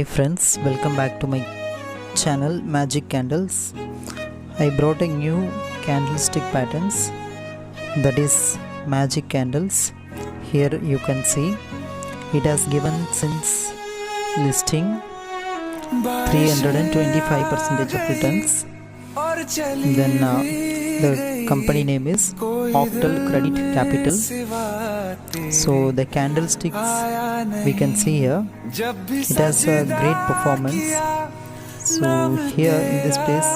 Hi friends, welcome back to my channel Magic Candles. I brought a new candlestick patterns, that is magic candles. Here you can see it has given since listing 325% of returns. Then the company name is Octal Credit Capital. So the candlesticks we can see here, it has a great performance. So here in this place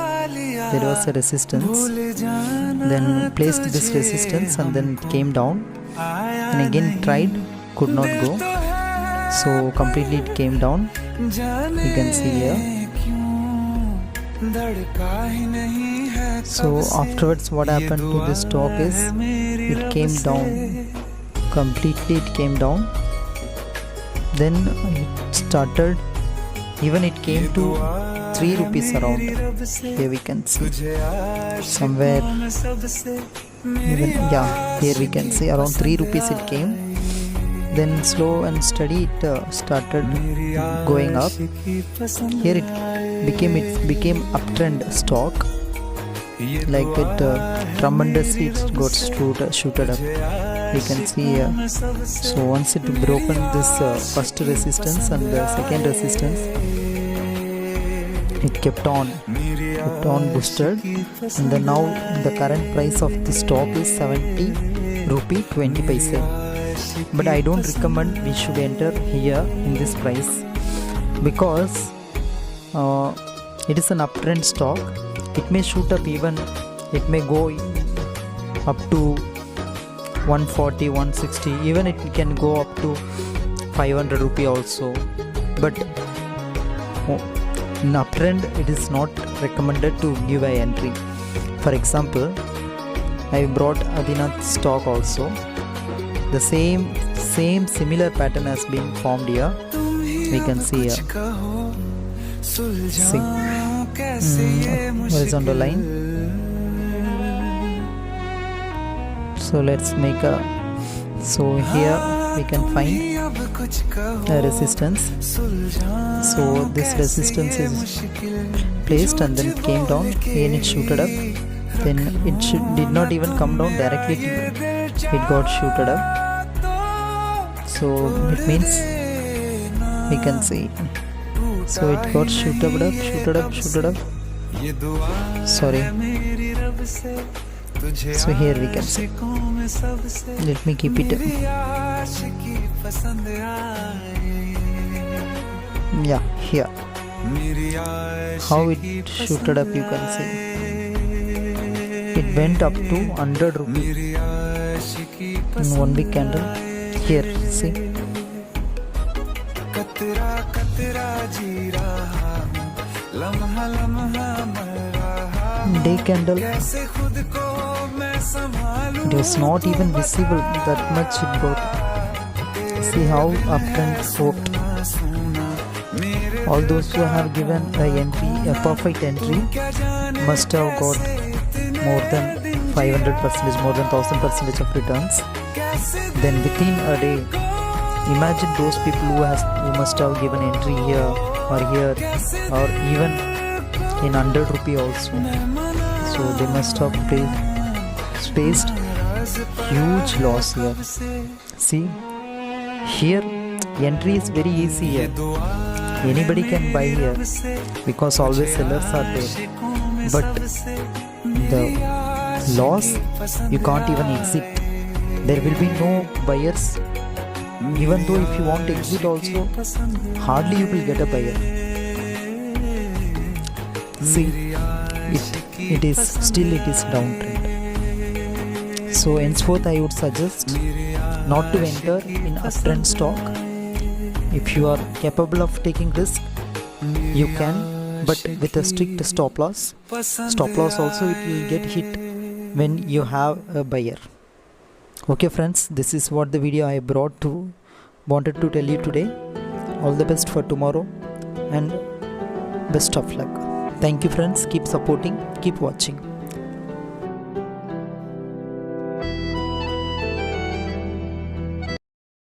there was a resistance, then placed this resistance and then it came down and again tried, could not go, so completely it came down. You can see here. So afterwards what happened to this stock is it came down, completely it came down, then it started, even it came to 3 rupees around. Here we can see somewhere, even here we can see around 3 rupees it came. Then slow and steady it started going up. Here it became uptrend stock, like it tremendously it got shooted up. You can see here. So once it broken this first resistance and the second resistance, it kept on boosted, and then now the current price of the stock is 70 rupee 20 paise. But I don't recommend we should enter here in this price, because it is an uptrend stock. It may shoot up, even it may go up to 140, 160, even it can go up to 500 rupee also. But in uptrend it is not recommended to give an entry. For example, I brought Adinath stock also. The same similar pattern has been formed here. We can see here. See, horizontal line. So let's make a, so here we can find a resistance. So this resistance is placed and then came down, and it shooted up. Then it did not even come down directly, it got shooted up. So it means we can see, so it got shooted up. Sorry. So here we can see. Let me keep it. Yeah, here. How it shooted up, you can see. It went up to 100 rupees in one big candle. Here, see. Day candle, it was not even visible, that much it got. See how uptrend hoped. All those who have given a perfect entry must have got more than 500%, more than 1000% of returns. Then within a day, imagine those people who must have given entry here or here, or even in 100 rupee also. So they must have faced huge loss here. See, here entry is very easy here. Anybody can buy here because always sellers are there. But the loss, you can't even exit. There will be no buyers. Even though if you want to exit also, hardly you will get a buyer. See, it is downtrend. So henceforth I would suggest not to enter in uptrend stock. If you are capable of taking risk, you can, but with a strict stop loss. Stop loss also it will get hit when you have a buyer. Okay friends, this is what the video I wanted to tell you today. All the best for tomorrow and best of luck. Thank you friends, keep supporting, keep watching.